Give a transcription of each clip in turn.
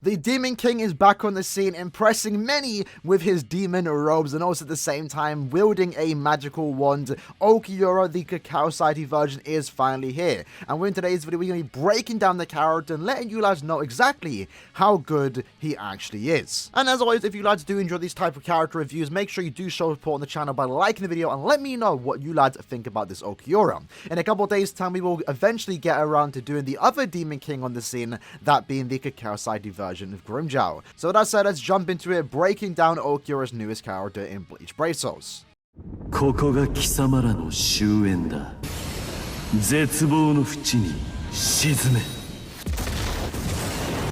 The Demon King is back on the scene, impressing many with his demon robes and also at the same time wielding a magical wand. Ulquiorra, the Cacao Society version, is finally here. And in today's video, we're going to be breaking down the character and letting you lads know exactly how good he actually is. And as always, if you lads do enjoy these type of character reviews, make sure you do show support on the channel by liking the video and let me know what you lads think about this Ulquiorra. In a couple of days' time, we will eventually get around to doing the other Demon King on the scene, that being the Cacao Society version of Grimmjow. So with that said, let's jump into it, breaking down Ulquiorra's newest character in Bleach. Brazos. ここが貴様らの終焉だ。絶望の淵に沈め。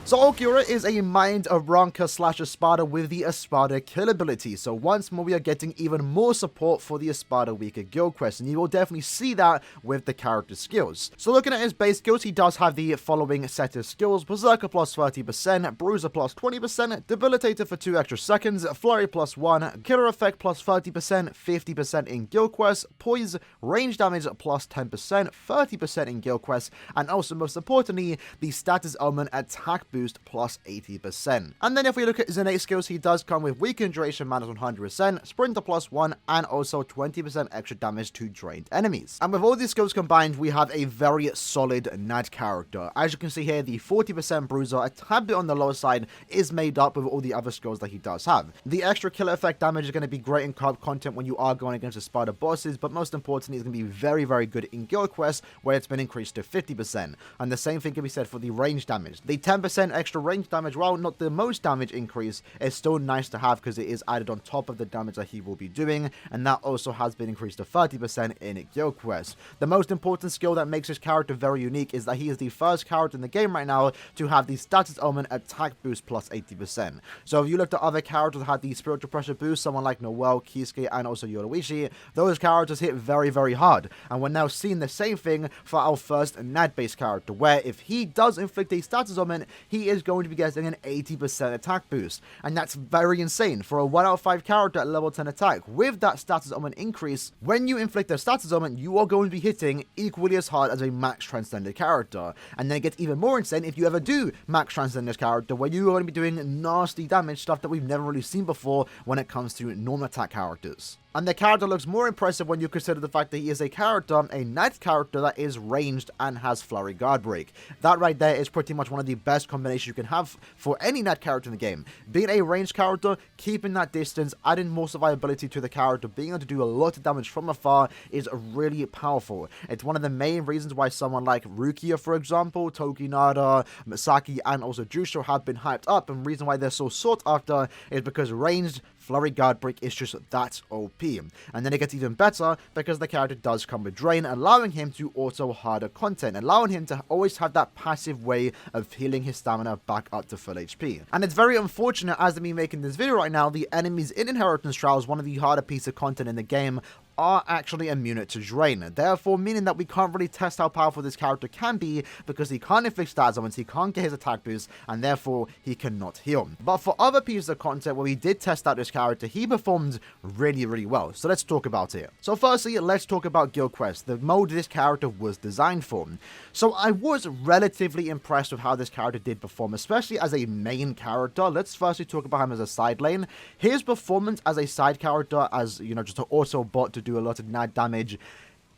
So Ulquiorra is a mind Aranka slash Espada with the Espada kill ability. So once more we are getting even more support for the Espada weaker guild quest, and you will definitely see that with the character's skills. So looking at his base skills, he does have the following set of skills: Berserker plus 30%, Bruiser plus 20%, Debilitator for 2 extra seconds, Flurry plus 1, Killer Effect plus 30%, 50% in guild quests, Poise, range damage plus 10%, 30% in guild quests, and also most importantly, the status Omen attack boost plus 80%. And then if we look at his innate skills, he does come with weakened duration minus 100%, sprinter plus 1, and also 20% extra damage to drained enemies. And with all these skills combined, we have a very solid NAD character. As you can see here, the 40% bruiser, a tad bit on the lower side, is made up with all the other skills that he does have. The extra killer effect damage is going to be great in co-op content when you are going against the Espada bosses, but most importantly, it's going to be very, very good in guild quests where it's been increased to 50%. And the same thing can be said for the range damage. The 10% extra range damage, while not the most damage increase, is still nice to have because it is added on top of the damage that he will be doing, and that also has been increased to 30% in guild quests. The most important skill that makes this character very unique is that he is the first character in the game right now to have the status Omen attack boost plus 80%. So if you look at other characters that had the spiritual pressure boost, someone like Noel, Kisuke, and also Yoruichi, those characters hit very, very hard. And we're now seeing the same thing for our first NAD-based character, where if he does inflict a status Omen, he is going to be getting an 80% attack boost. And that's very insane for a 1 out of 5 character at level 10 attack. With that status Omen increase, when you inflict a status Omen, you are going to be hitting equally as hard as a max transcended character. And then it gets even more insane if you ever do max transcend this character, where you are going to be doing nasty damage, stuff that we've never really seen before when it comes to normal attack characters. And the character looks more impressive when you consider the fact that he is a character, a NAD character that is ranged and has Flurry Guard Break. That right there is pretty much one of the best combinations you can have for any NAD character in the game. Being a ranged character, keeping that distance, adding more survivability to the character, being able to do a lot of damage from afar is really powerful. It's one of the main reasons why someone like Rukia, for example, Tokinada, Misaki, and also Jusho have been hyped up, and the reason why they're so sought after is because ranged Flurry Guard Break is just that OP. And then it gets even better because the character does come with Drain, allowing him to auto harder content, allowing him to always have that passive way of healing his stamina back up to full HP. And it's very unfortunate, as me making this video right now, the enemies in Inheritance Trials, one of the harder pieces of content in the game, are actually immune to Drain, therefore meaning that we can't really test how powerful this character can be because he can't inflict stats once, he can't get his attack boost, and therefore he cannot heal. But for other pieces of content where we did test out this character, he performed really, really well. So let's talk about it. So firstly, let's talk about Guild Quest, the mode this character was designed for. So I was relatively impressed with how this character did perform, especially as a main character. Let's firstly talk about him as a side lane. His performance as a side character, as you know, just an auto bot to do a lot of NAD damage,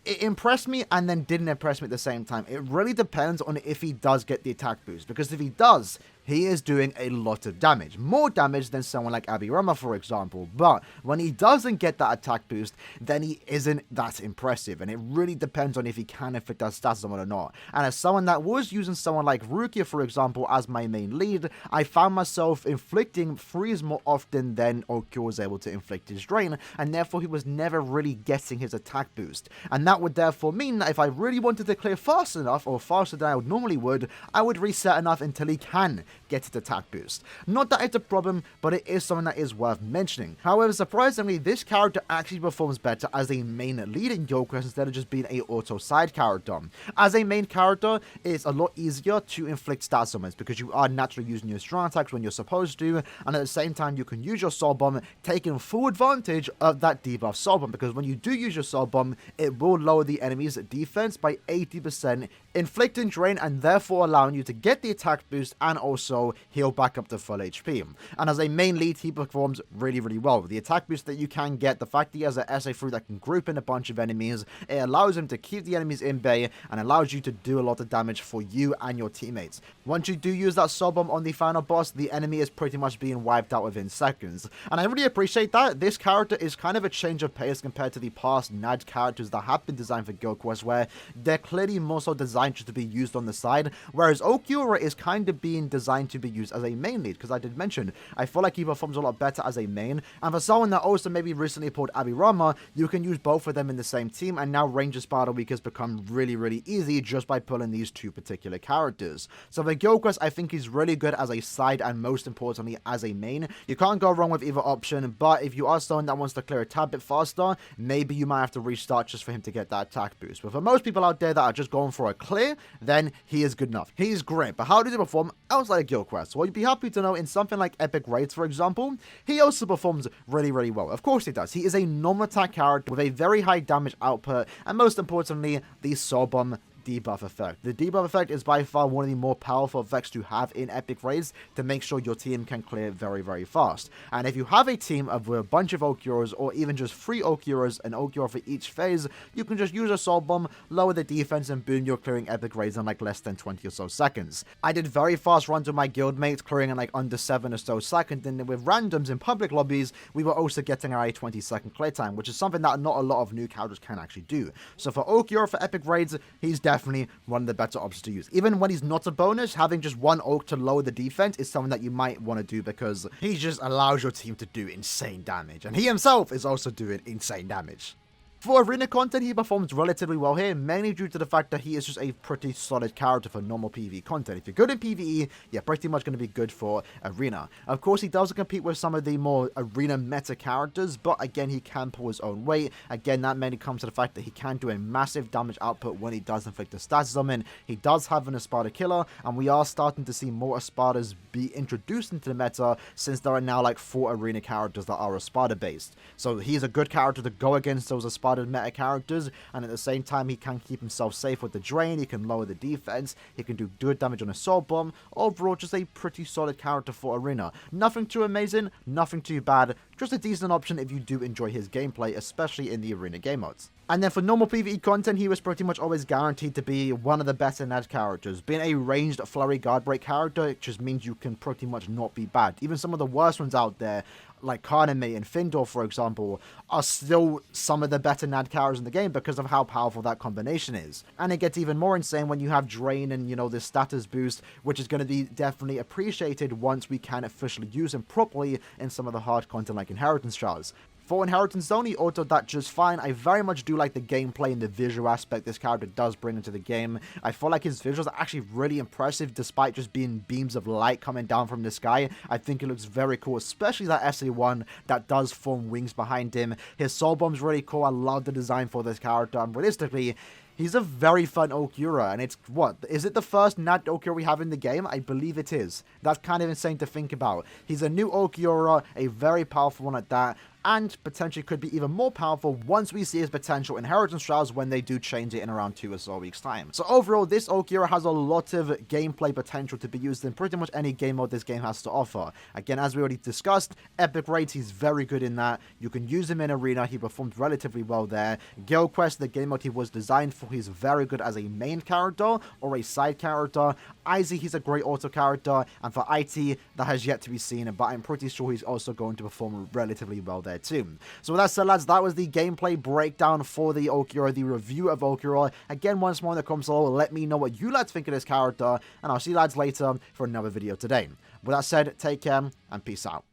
it impressed me and then didn't impress me at the same time. It really depends on if he does get the attack boost, because if he does, he is doing a lot of damage. More damage than someone like Aaroniero, for example. But when he doesn't get that attack boost, then he isn't that impressive. And it really depends on if he can inflict that status on or not. And as someone that was using someone like Rukia, for example, as my main lead, I found myself inflicting freeze more often than Ulquiorra was able to inflict his Drain. And therefore, he was never really getting his attack boost. And that would therefore mean that if I really wanted to clear fast enough, or faster than I would normally would, I would reset enough until he can get its attack boost. Not that it's a problem, but it is something that is worth mentioning. However, surprisingly, this character actually performs better as a main lead in Guild Quest instead of just being a auto side character. As a main character, it's a lot easier to inflict stat summons because you are naturally using your strong attacks when you're supposed to, and at the same time you can use your soul bomb, taking full advantage of that debuff soul bomb, because when you do use your soul bomb, it will lower the enemy's defense by 80% inflicting drain and therefore allowing you to get the attack boost and also heal back up to full HP. And as a main lead, he performs really, really well. The attack boost that you can get, the fact that he has an SA3 that can group in a bunch of enemies, it allows him to keep the enemies in bay and allows you to do a lot of damage for you and your teammates. Once you do use that soul bomb on the final boss, the enemy is pretty much being wiped out within seconds. And I really appreciate that. This character is kind of a change of pace compared to the past NAD characters that have been designed for Guild Quest, where they're clearly more so designed just to be used on the side, whereas Ulquiorra is kind of being designed to be used as a main lead, because I did mention, I feel like he performs a lot better as a main, and for someone that also maybe recently pulled Aaroniero, you can use both of them in the same team, and now Ranger Spada Week has become really, really easy just by pulling these two particular characters. So for Guild Quest, I think he's really good as a side, and most importantly, as a main. You can't go wrong with either option, but if you are someone that wants to clear a tad bit faster, maybe you might have to restart just for him to get that attack boost. But for most people out there that are just going for a clear, then he is good enough. He's great, but how does he perform outside of Guild Quest? Well, you'd be happy to know in something like Epic Raids, for example, he also performs really, really well. Of course he does. He is a normal attack character with a very high damage output, and most importantly, the soul bomb debuff effect. The debuff effect is by far one of the more powerful effects to have in Epic Raids to make sure your team can clear very, very fast. And if you have a team of a bunch of Ulquiorras, or even just 3 Ulquiorras, an Ulquiorra for each phase, you can just use a soul bomb, lower the defense, and boom, you're clearing Epic Raids in like less than 20 or so seconds. I did very fast runs with my guildmates, clearing in like under 7 or so seconds, and with randoms in public lobbies, we were also getting a 20-second clear time, which is something that not a lot of new characters can actually do. So for Ulquiorra for Epic Raids, he's definitely one of the better options to use. Even when he's not a bonus, having just one ult to lower the defense is something that you might want to do, because he just allows your team to do insane damage, and he himself is also doing insane damage. For arena content, he performs relatively well here, mainly due to the fact that he is just a pretty solid character for normal PvE content. If you're good in PvE, you're pretty much going to be good for arena. Of course, he does compete with some of the more arena meta characters, but again, he can pull his own weight. Again, that mainly comes to the fact that he can do a massive damage output when he does inflict a status summon. He does have an Espada killer, and we are starting to see more Espadas be introduced into the meta, since there are now like 4 arena characters that are Espada based. So he's a good character to go against those Espada meta characters, and at the same time he can keep himself safe with the drain, he can lower the defense, he can do good damage on a soul bomb. Overall, just a pretty solid character for arena. Nothing too amazing, nothing too bad, just a decent option if you do enjoy his gameplay, especially in the arena game modes. And then for normal PvE content, he was pretty much always guaranteed to be one of the better NAD characters. Being a ranged flurry guard break character, it just means you can pretty much not be bad. Even some of the worst ones out there, like Kaname and Findor, for example, are still some of the better NAD characters in the game because of how powerful that combination is. And it gets even more insane when you have Drain and, you know, this status boost, which is going to be definitely appreciated once we can officially use him properly in some of the hard content like Inheritance Trials. For Inheritance Zone, he autoed that just fine. I very much do like the gameplay and the visual aspect this character does bring into the game. I feel like his visuals are actually really impressive despite just being beams of light coming down from the sky. I think it looks very cool, especially that SA1 that does form wings behind him. His soul bomb's really cool. I love the design for this character, and realistically, he's a very fun Ulquiorra, and it's, what, is it the first NAD Ulquiorra we have in the game? I believe it is. That's kind of insane to think about. He's a new Ulquiorra, a very powerful one at that, and potentially could be even more powerful once we see his potential Inheritance Trials when they do change it in around 2 or so weeks' time. So overall, this Ulquiorra has a lot of gameplay potential to be used in pretty much any game mode this game has to offer. Again, as we already discussed, Epic Raids, he's very good in that. You can use him in Arena, he performed relatively well there. Guild Quest, the game mode he was designed for, he's very good as a main character or a side character. IZ, he's a great auto character, and for IT, that has yet to be seen, but I'm pretty sure he's also going to perform relatively well there too. So with that said, lads, that was the gameplay breakdown for the Ulquiorra, the review of Ulquiorra. Again, once more in the comments below, let me know what you lads think of this character, and I'll see you lads later for another video today. With that said, take care and peace out.